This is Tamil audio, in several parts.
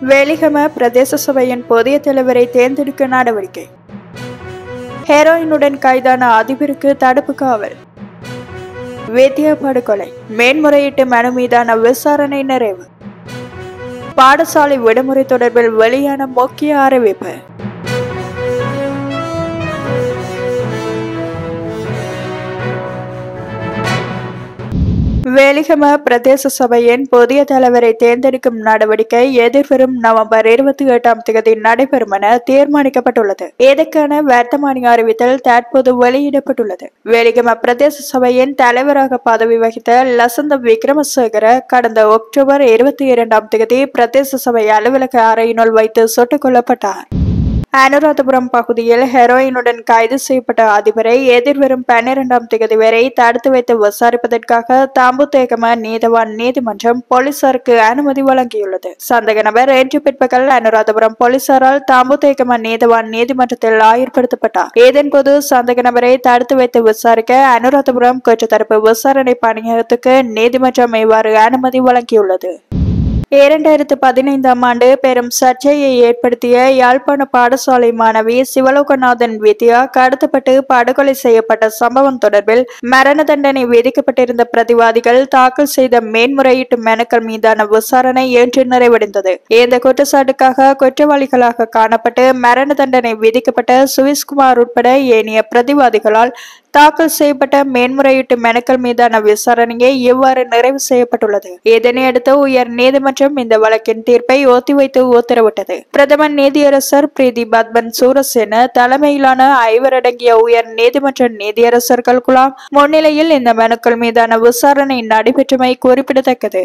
வேலிகம பிரதேச சபையின் புதிய தலைவரை தேர்ந்தெடுக்க நடவடிக்கை. ஹெரோயினுடன் கைதான அதிபருக்கு தடுப்பு காவல். வேத்தியா படுகொலை மேன்முறையீட்டு மனு மீதான விசாரணை நிறைவு. பாடசாலை விடுமுறை தொடர்பில் வெளியான முக்கிய அறிவிப்பு. வேலிகம பிரதேச சபையின் புதிய தலைவரை தேர்ந்தெடுக்கும் நடவடிக்கை எதிர்வரும் நவம்பர் 28 நடைபெறும் என தீர்மானிக்கப்பட்டுள்ளது. இதற்கான வர்த்தமானி அறிவித்தல் தற்போது வெளியிடப்பட்டுள்ளது. வேலிகம பிரதேச சபையின் தலைவராக பதவி வகித்த லசந்த விக்ரமசேகர கடந்த அக்டோபர் 22 பிரதேச சபை அலுவலக அறையினுள் வைத்து சுட்டுக் கொல்லப்பட்டார். அனுராதபுரம் பகுதியில் ஹெரோயினுடன் கைது செய்யப்பட்ட அதிபரை எதிர்வரும் 12 வரை தடுத்து வைத்து விசாரிப்பதற்காக தாம்புத்தேகம நீதவான் நீதிமன்றம் போலீசாருக்கு அனுமதி வழங்கியுள்ளது. சந்தேக நபர் இன்று பிற்பகல் அனுராதபுரம் போலீசாரால் தாம்புத்தேகம நீதவான் நீதிமன்றத்தில் ஆயர்படுத்தப்பட்டார். இதன்போது சந்தேக நபரை தடுத்து வைத்து விசாரிக்க அனுராதபுரம் குற்றத்தரப்பு விசாரணை பணியகத்துக்கு நீதிமன்றம் இவ்வாறு அனுமதி வழங்கியுள்ளது. 2015 ஆண்டு பெரும் சர்ச்சையை ஏற்படுத்திய யாழ்ப்பாண பாடசாலை மாணவி சிவலோகநாதன் வித்யா கடத்தப்பட்டு படுகொலை செய்யப்பட்ட சம்பவம் தொடர்பில் மரண தண்டனை விதிக்கப்பட்டிருந்த பிரதிவாதிகள் தாக்கல் செய்த மேன்முறையீட்டு மனுக்கள் மீதான விசாரணை இன்று நிறைவடைந்தது. இந்த குற்றச்சாட்டுக்காக குற்றவாளிகளாக காணப்பட்டு மரண தண்டனை விதிக்கப்பட்ட சுவிஸ்குமார் உட்பட ஏனைய பிரதிவாதிகளால் தாக்கல் செய்யப்பட்ட மேன்முறையீட்டு மனுக்கள் மீதான விசாரணையை இவ்வாறு நிறைவு செய்யப்பட்டுள்ளது. இதனையடுத்து உயர் நீதிமன்றம் இந்த வழக்கின் தீர்ப்பை ஒத்திவைத்து உத்தரவிட்டது. பிரதமர் நீதியரசர் பிரீதி பத்மன் சூரசேன தலைமையிலான 5 அடங்கிய உயர் நீதிமன்ற நீதியரசர்கள் குழாம் முன்னிலையில் இந்த மனுக்கள் மீதான விசாரணை நடைபெற்றமை குறிப்பிடத்தக்கது.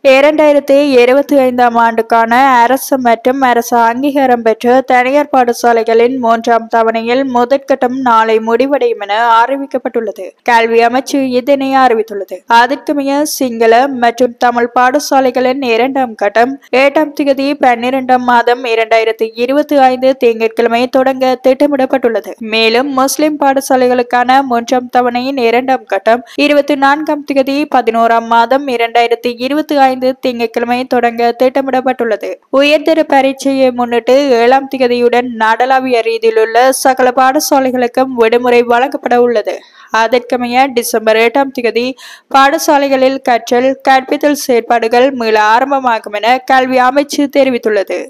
2025 ஆண்டுக்கான அரசு மற்றும் அரசு அங்கீகாரம் பெற்ற தனியார் பாடசாலைகளின் 3ஆம் தவணையில் முதற்கட்டம் நாளை முடிவடையும் என அறிவிக்கப்பட்டுள்ளது. கல்வி அமைச்சு இதனை அறிவித்துள்ளது. அதற்குமைய சிங்கள மற்றும் தமிழ் பாடசாலைகளின் 2ஆம் கட்டம் 8ஆம் தேதி 12ஆம் மாதம் 2025 திங்கட்கிழமை தொடங்க திட்டமிடப்பட்டுள்ளது. மேலும் முஸ்லிம் பாடசாலைகளுக்கான 3ஆம் தவணையின் 2ஆம் கட்டம் 24ஆம் தேதி 11ஆம் மாதம் 2025 திங்கட்கிழமை தொடங்க திட்டமிடப்பட்டுள்ளது. உயர்தர பரீட்சையை முன்னிட்டு 7ஆம் தேதியுடன் நாடளாவிய ரீதியில் உள்ள சகல பாடசாலைகளுக்கும் விடுமுறை வழங்கப்பட உள்ளது. அதற்கமைய டிசம்பர் 8ஆம் தேதி பாடசாலைகளில் கற்றல் கற்பித்தல் செயற்பாடுகள் மீள ஆரம்பமாகும் என கல்வி அமைச்சு தெரிவித்துள்ளது.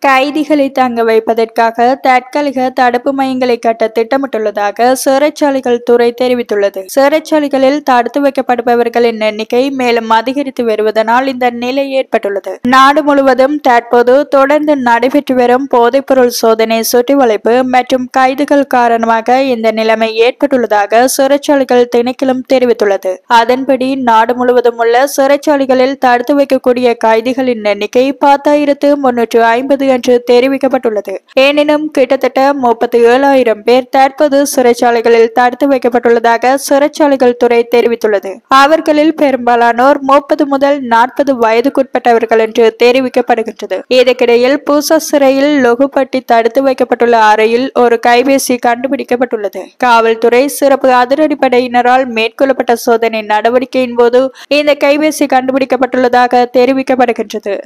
கைதிகளை தங்க வைப்பதற்காக தற்காலிக தடுப்பு மையங்களை கட்ட திட்டமிட்டுள்ளதாக சிறைச்சாலைகள் துறை தெரிவித்துள்ளது. சிறைச்சாலைகளில் தடுத்து வைக்கப்படுபவர்களின் எண்ணிக்கை மேலும் அதிகரித்து வருவதனால் இந்த நிலை ஏற்பட்டுள்ளது. நாடு முழுவதும் தற்போது தொடர்ந்து நடைபெற்று வரும் போதைப்பொருள் சோதனை சுற்றிவளைப்பு மற்றும் கைதுகள் காரணமாக இந்த நிலைமை ஏற்பட்டுள்ளதாக சிறைச்சாலைகள் திணைக்களம் தெரிவித்துள்ளது. அதன்படி நாடு முழுவதும் உள்ள சிறைச்சாலைகளில் தடுத்து வைக்கக்கூடிய கைதிகளின் எண்ணிக்கை 10,350 என்று தெரிவிக்கப்பட்டுள்ளது. எனினும் கிட்டத்தட்ட 37,000 பேர் தற்போது சிறைச்சாலைகளில் தடுத்து வைக்கப்பட்டுள்ளதாக சிறைச்சாலைகள் துறை தெரிவித்துள்ளது. அவர்களில் பெரும்பாலானோர் 30 முதல் 40 வயதுக்குட்பட்டவர்கள் என்று தெரிவிக்கப்படுகின்றது. இதற்கிடையில் பூசா சிறையில் லொகுப்பட்டி தடுத்து வைக்கப்பட்டுள்ள அறையில் ஒரு கைபேசி கண்டுபிடிக்கப்பட்டுள்ளது. காவல்துறை சிறப்பு அதிரடிப்படையினரால் மேற்கொள்ளப்பட்ட சோதனை நடவடிக்கையின் போது இந்த கைபேசி கண்டுபிடிக்கப்பட்டுள்ளதாக தெரிவிக்கப்படுகின்றது.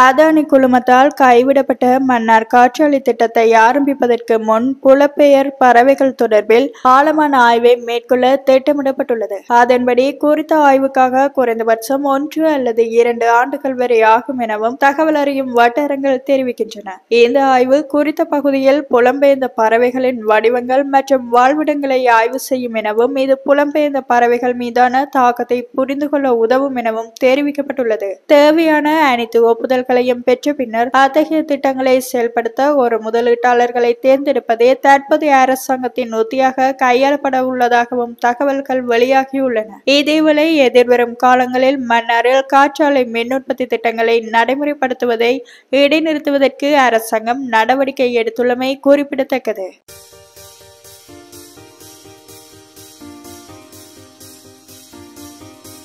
அதானி குழுமத்தால் கைவிடப்பட்ட மன்னார் காற்றாலை திட்டத்தை ஆரம்பிப்பதற்கு முன் புலப்பெயர் பறவைகள் தொடர்பில் ஆழமான ஆய்வை மேற்கொள்ள திட்டமிடப்பட்டுள்ளது. அதன்படி குறித்த ஆய்வுக்காக குறைந்தபட்சம் 1 அல்லது 2 ஆண்டுகள் வரை ஆகும் எனவும் தகவல் அறியும் வட்டாரங்கள் தெரிவிக்கின்றன. இந்த ஆய்வு குறித்த பகுதியில் புலம்பெயர்ந்த பறவைகளின் வடிவங்கள் மற்றும் வாழ்விடங்களை ஆய்வு செய்யும் எனவும் இது புலம்பெயர்ந்த பறவைகள் மீதான தாக்கத்தை புரிந்து கொள்ள உதவும் எனவும் தெரிவிக்கப்பட்டுள்ளது. தேவையான அனைத்து ஒப்புதல் பெற்ற பின்னர் அத்தகைய திட்டங்களை செயல்படுத்த ஒரு முதலீட்டாளர்களை தேர்ந்தெடுப்பதே தற்போதைய அரசாங்கத்தின் உத்தியாக கையாளப்பட உள்ளதாகவும் தகவல்கள் வெளியாகியுள்ளன. இதேவேளை எதிர்வரும் காலங்களில் மன்னாரில் காற்றாலை மின் உற்பத்தி திட்டங்களை நடைமுறைப்படுத்துவதை இடைநிறுத்துவதற்கு அரசாங்கம் நடவடிக்கை எடுத்துள்ளமை குறிப்பிடத்தக்கது.